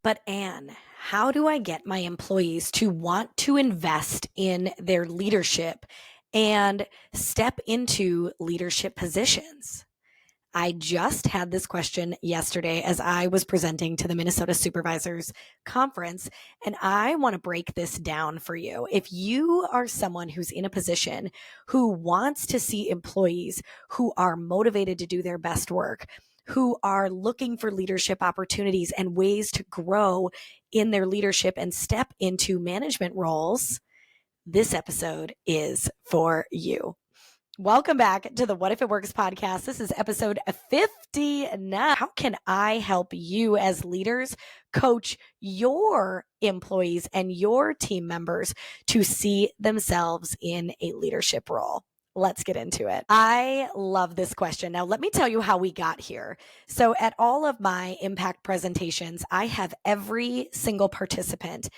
But Anne, how do I get my employees to want to invest in their leadership and step into leadership positions? I just had this question yesterday as I was presenting to the Minnesota Supervisors Conference, and I want to break this down for you. If you are someone who's in a position who wants to see employees who are motivated to do their best work, who are looking for leadership opportunities and ways to grow in their leadership and step into management roles, this episode is for you. Welcome back to the What If It Works podcast. This is episode 59. How can I help you as leaders coach your employees and your team members to see themselves in a leadership role? Let's get into it. I love this question. Now, let me tell you how we got here. So at all of my impact presentations, I have every single participant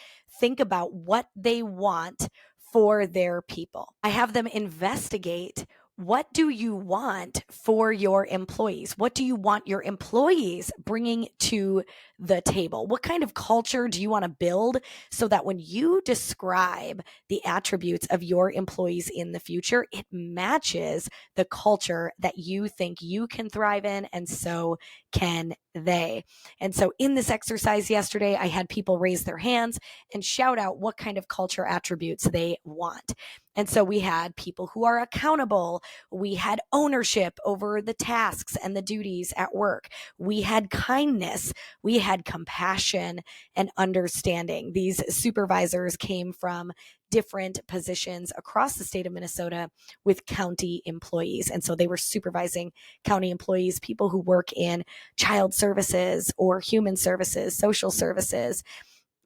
think about what they want for their people. I have them investigate, what do you want for your employees? What do you want your employees bringing to the table? What kind of culture do you want to build so that when you describe the attributes of your employees in the future, it matches the culture that you think you can thrive in, and so can they. And so in this exercise yesterday, I had people raise their hands and shout out what kind of culture attributes they want. And so we had people who are accountable. We had ownership over the tasks and the duties at work. We had kindness. We had compassion and understanding. These supervisors came from different positions across the state of Minnesota with county employees. And so they were supervising county employees, people who work in child services or human services, social services,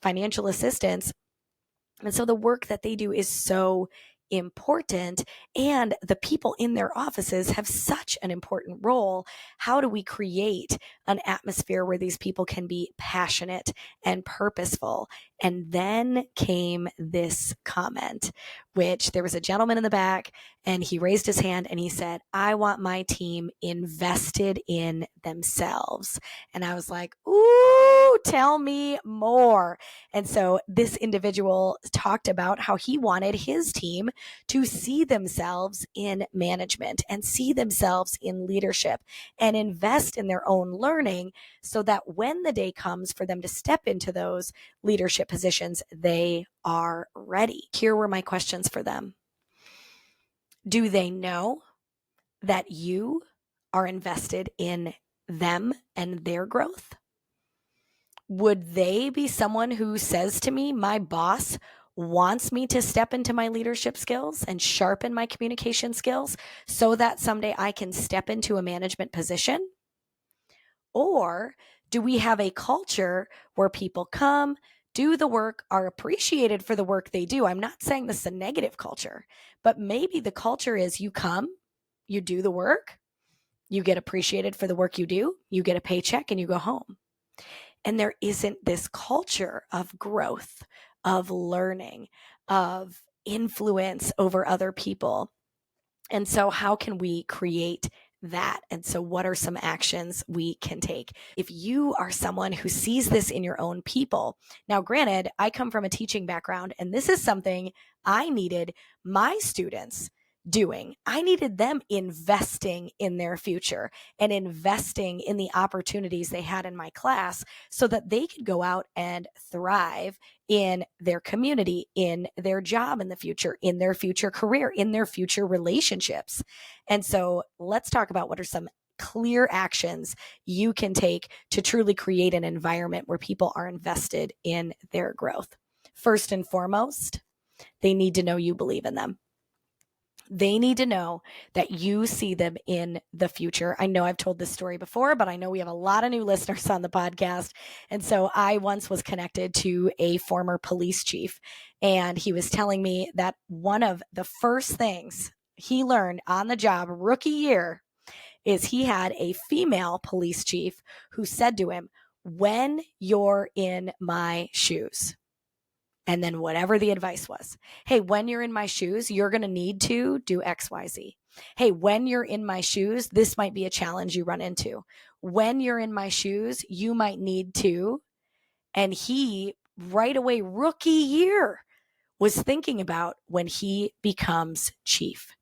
financial assistance. And so the work that they do is so important, and the people in their offices have such an important role. How do we create an atmosphere where these people can be passionate and purposeful? And then came this comment, which there was a gentleman in the back, and he raised his hand and he said, I want my team invested in themselves. And I was like, ooh, tell me more. And so this individual talked about how he wanted his team to see themselves in management and see themselves in leadership and invest in their own learning so that when the day comes for them to step into those leadership positions, they are ready. Here were my questions for them. Do they know that you are invested in them and their growth? Would they be someone who says to me, my boss wants me to step into my leadership skills and sharpen my communication skills so that someday I can step into a management position? Or do we have a culture where people come, do the work, are appreciated for the work they do? I'm not saying this is a negative culture, but maybe the culture is you come, you do the work, you get appreciated for the work you do, you get a paycheck, and you go home. And there isn't this culture of growth, of learning, of influence over other people. And so how can we create that? And so what are some actions we can take? If you are someone who sees this in your own people, now granted, I come from a teaching background, and this is something I needed my students doing. I needed them investing in their future and investing in the opportunities they had in my class so that they could go out and thrive in their community, in their job in the future, in their future career, in their future relationships. And so let's talk about what are some clear actions you can take to truly create an environment where people are invested in their growth. First and foremost, they need to know you believe in them. They need to know that you see them in the future. I know I've told this story before, but I know we have a lot of new listeners on the podcast. And so I once was connected to a former police chief, and he was telling me that one of the first things he learned on the job rookie year is he had a female police chief who said to him, when you're in my shoes. And then whatever the advice was, hey, when you're in my shoes, you're going to need to do X, Y, Z. Hey, when you're in my shoes, this might be a challenge you run into. When you're in my shoes, you might need to. And he, right away, rookie year, was thinking about when he becomes chief,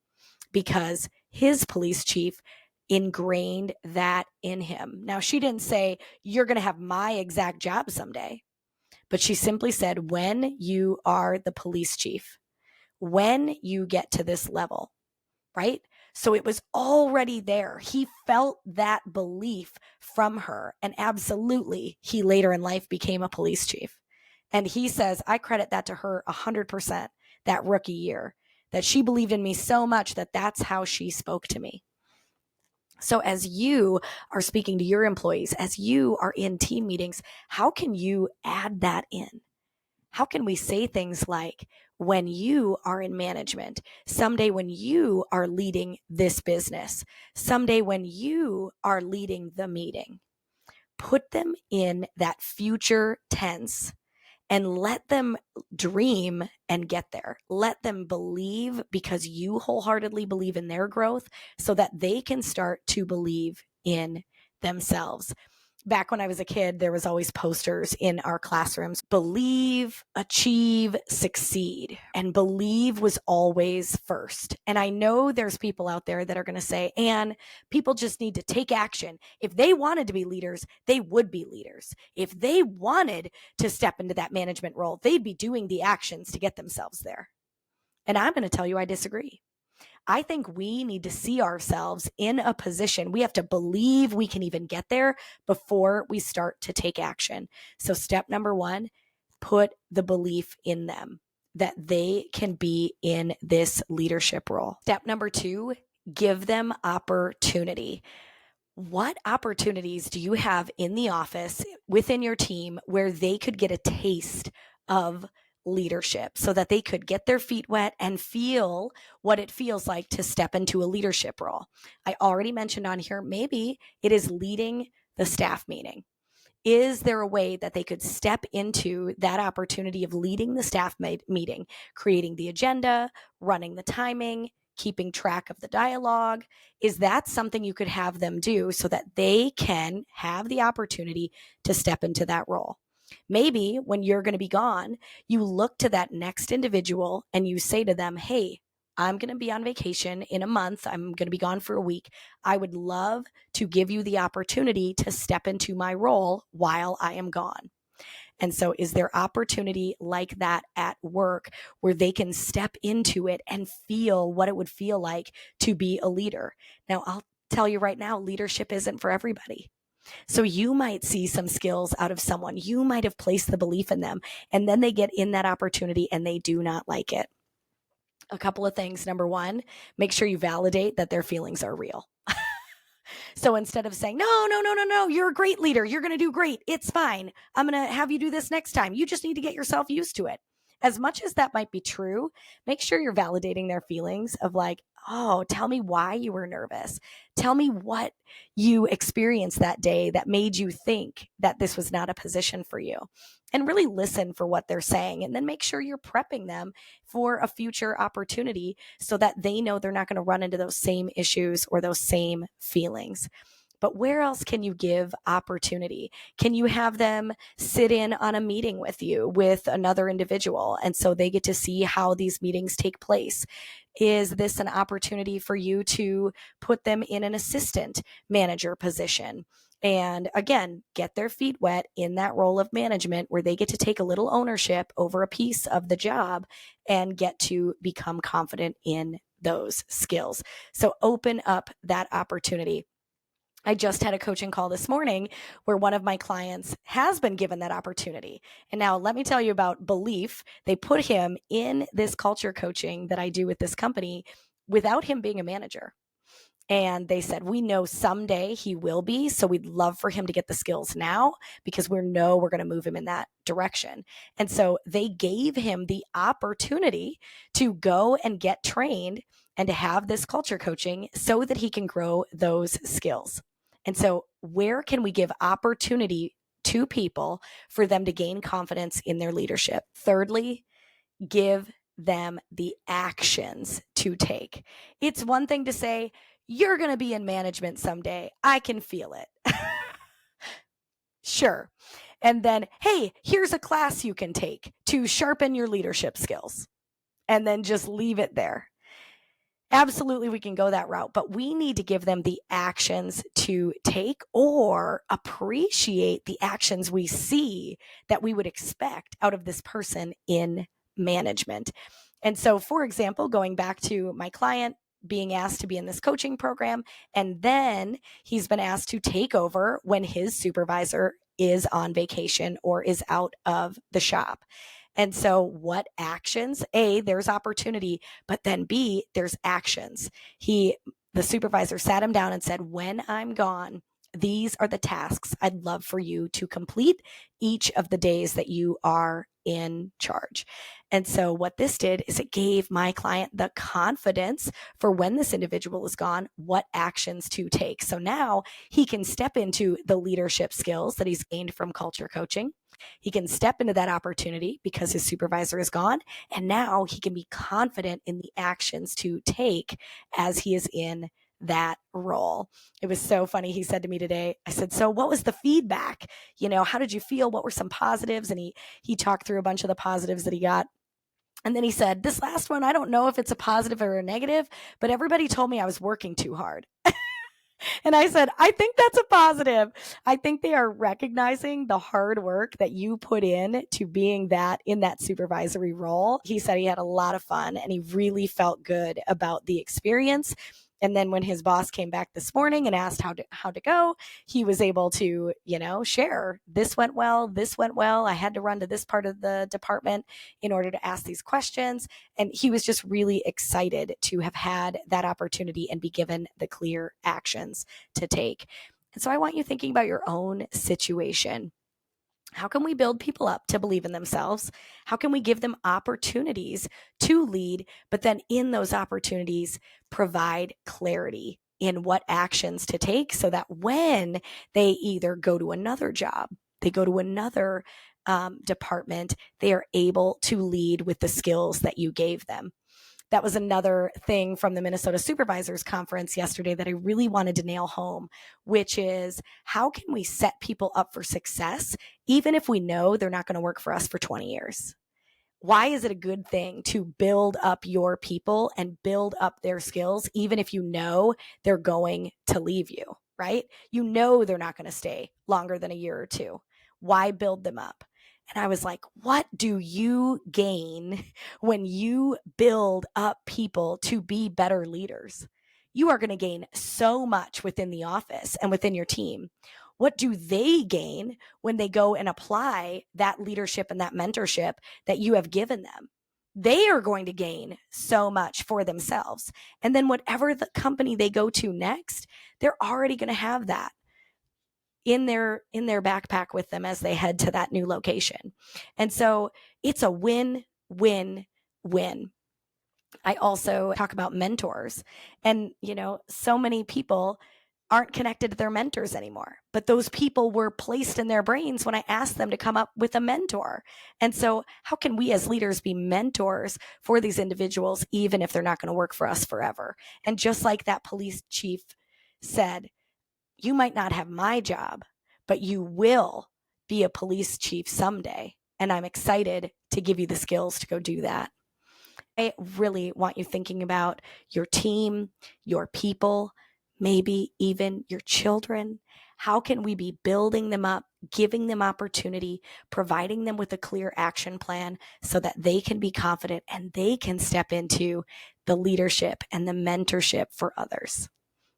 because his police chief ingrained that in him. Now, she didn't say, you're going to have my exact job someday, but she simply said, when you are the police chief, when you get to this level, right? So it was already there. He felt that belief from her. And absolutely, he later in life became a police chief. And he says, I credit that to her 100%, that rookie year, that she believed in me so much that that's how she spoke to me. So as you are speaking to your employees, as you are in team meetings, how can you add that in? How can we say things like, when you are in management, someday when you are leading this business, someday when you are leading the meeting, put them in that future tense and let them dream and get there. Let them believe, because you wholeheartedly believe in their growth, so that they can start to believe in themselves. Back when I was a kid, there was always posters in our classrooms: believe, achieve, succeed. And believe was always first. And I know there's people out there that are going to say, and people just need to take action. If they wanted to be leaders, they would be leaders. If they wanted to step into that management role, they'd be doing the actions to get themselves there. And I'm going to tell you, I disagree. I think we need to see ourselves in a position. We have to believe we can even get there before we start to take action. So step number 1, put the belief in them that they can be in this leadership role. Step number 2, give them opportunity. What opportunities do you have in the office within your team where they could get a taste of leadership, so that they could get their feet wet and feel what it feels like to step into a leadership role? I already mentioned on here, maybe it is leading the staff meeting. Is there a way that they could step into that opportunity of leading the staff meeting, creating the agenda, running the timing, keeping track of the dialogue? Is that something you could have them do so that they can have the opportunity to step into that role? Maybe when you're going to be gone, you look to that next individual and you say to them, hey, I'm going to be on vacation in a month. I'm going to be gone for a week. I would love to give you the opportunity to step into my role while I am gone. And so is there opportunity like that at work where they can step into it and feel what it would feel like to be a leader? Now, I'll tell you right now, leadership isn't for everybody. So you might see some skills out of someone. You might have placed the belief in them, and then they get in that opportunity and they do not like it. A couple of things. Number 1, make sure you validate that their feelings are real. So instead of saying, no, you're a great leader, you're going to do great, it's fine, I'm going to have you do this next time, you just need to get yourself used to it. As much as that might be true, make sure you're validating their feelings of like, oh, tell me why you were nervous. Tell me what you experienced that day that made you think that this was not a position for you. And really listen for what they're saying, and then make sure you're prepping them for a future opportunity so that they know they're not going to run into those same issues or those same feelings. But where else can you give opportunity? Can you have them sit in on a meeting with you, with another individual, and so they get to see how these meetings take place? Is this an opportunity for you to put them in an assistant manager position? And again, get their feet wet in that role of management where they get to take a little ownership over a piece of the job and get to become confident in those skills. So open up that opportunity. I just had a coaching call this morning where one of my clients has been given that opportunity. And now let me tell you about belief. They put him in this culture coaching that I do with this company without him being a manager. And they said, we know someday he will be, so we'd love for him to get the skills now because we know we're going to move him in that direction. And so they gave him the opportunity to go and get trained and to have this culture coaching so that he can grow those skills. And so where can we give opportunity to people for them to gain confidence in their leadership? Thirdly, give them the actions to take. It's one thing to say, you're going to be in management someday, I can feel it. Sure. And then, hey, here's a class you can take to sharpen your leadership skills. And then just leave it there. Absolutely, we can go that route, but we need to give them the actions to take or appreciate the actions we see that we would expect out of this person in management. And so, for example, going back to my client being asked to be in this coaching program, and then he's been asked to take over when his supervisor is on vacation or is out of the shop. And so, what actions? A, there's opportunity, but then B, there's actions. The supervisor sat him down and said, when I'm gone, these are the tasks I'd love for you to complete each of the days that you are in charge. And so what this did is it gave my client the confidence for when this individual is gone, what actions to take. So now he can step into the leadership skills that he's gained from culture coaching. He can step into that opportunity because his supervisor is gone. And now he can be confident in the actions to take as he is in that role. It was so funny. He said to me today, I said, so what was the feedback? How did you feel? What were some positives? And he talked through a bunch of the positives that he got. And then he said, this last one, I don't know if it's a positive or a negative, but everybody told me I was working too hard. And I said, I think that's a positive. I think they are recognizing the hard work that you put in to being in that supervisory role. He said he had a lot of fun and he really felt good about the experience. And then when his boss came back this morning and asked how to go, he was able to, share, this went well. I had to run to this part of the department in order to ask these questions. And he was just really excited to have had that opportunity and be given the clear actions to take. And so I want you thinking about your own situation. How can we build people up to believe in themselves? How can we give them opportunities to lead, but then in those opportunities, provide clarity in what actions to take so that when they either go to another job, they go to another department, they are able to lead with the skills that you gave them. That was another thing from the Minnesota Supervisors Conference yesterday that I really wanted to nail home, which is how can we set people up for success, even if we know they're not going to work for us for 20 years? Why is it a good thing to build up your people and build up their skills, even if you know they're going to leave you, right? You know they're not going to stay longer than a year or two. Why build them up? And I was like, what do you gain when you build up people to be better leaders? You are going to gain so much within the office and within your team. What do they gain when they go and apply that leadership and that mentorship that you have given them? They are going to gain so much for themselves. And then whatever the company they go to next, they're already going to have that in their backpack with them as they head to that new location. And so it's a win, win, win. I also talk about mentors, and so many people aren't connected to their mentors anymore, but those people were placed in their brains when I asked them to come up with a mentor. And so how can we as leaders be mentors for these individuals, even if they're not going to work for us forever? And just like that police chief said, you might not have my job, but you will be a police chief someday. And I'm excited to give you the skills to go do that. I really want you thinking about your team, your people, maybe even your children. How can we be building them up, giving them opportunity, providing them with a clear action plan so that they can be confident and they can step into the leadership and the mentorship for others?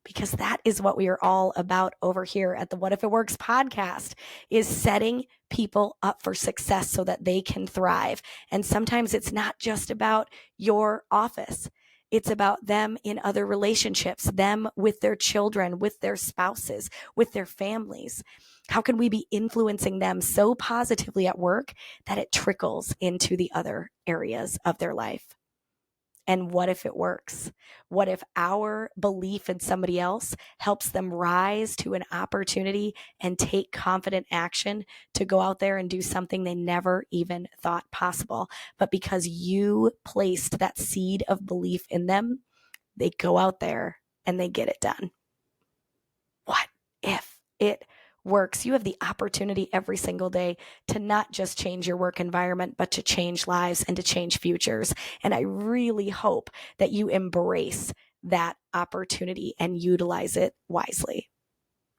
Because that is what we are all about over here at the What If It Works podcast, is setting people up for success so that they can thrive. And sometimes it's not just about your office. It's about them in other relationships, them with their children, with their spouses, with their families. How can we be influencing them so positively at work that it trickles into the other areas of their life? And what if it works? What if our belief in somebody else helps them rise to an opportunity and take confident action to go out there and do something they never even thought possible? But because you placed that seed of belief in them, they go out there and they get it done. What if it works. You have the opportunity every single day to not just change your work environment, but to change lives and to change futures. And I really hope that you embrace that opportunity and utilize it wisely.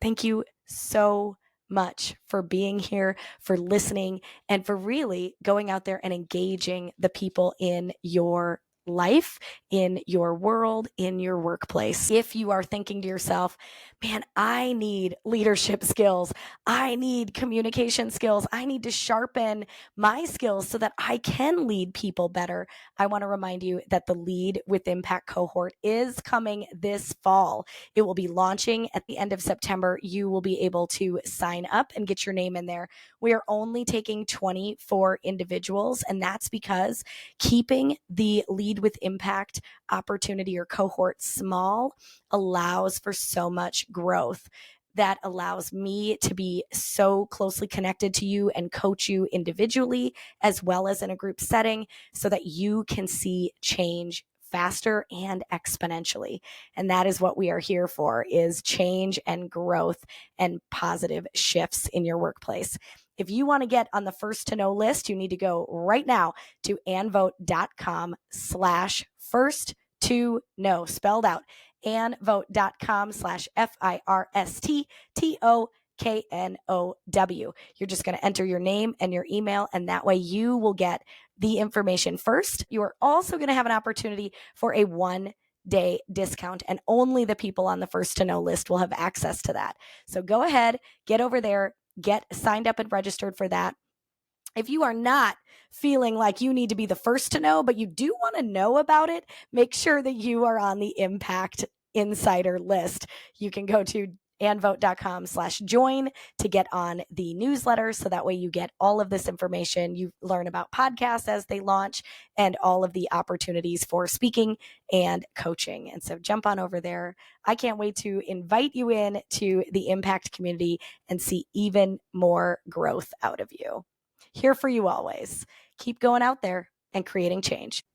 Thank you so much for being here, for listening, and for really going out there and engaging the people in your life, in your world, in your workplace. If you are thinking to yourself, man, I need leadership skills, I need communication skills, I need to sharpen my skills so that I can lead people better, I want to remind you that the Lead with Impact cohort is coming this fall. It will be launching at the end of September. You will be able to sign up and get your name in there. We are only taking 24 individuals, and that's because keeping the Lead with Impact opportunity or cohort small allows for so much growth. That allows me to be so closely connected to you and coach you individually as well as in a group setting so that you can see change faster and exponentially. And that is what we are here for, is change and growth and positive shifts in your workplace. If you want to get on the first to know list, you need to go right now to anvote.com/first to know, spelled out, anvote.com/FIRSTTOKNOW. You're just going to enter your name and your email, and that way you will get the information first. You are also going to have an opportunity for a 1-day discount, and only the people on the first to know list will have access to that. So go ahead, get over there, get signed up and registered for that. If you are not feeling like you need to be the first to know, but you do want to know about it, make sure that you are on the Impact Insider list. You can go to anvote.com/join to get on the newsletter. So that way you get all of this information. You learn about podcasts as they launch and all of the opportunities for speaking and coaching. And so jump on over there. I can't wait to invite you in to the Impact community and see even more growth out of you. Here for you always. Keep going out there and creating change.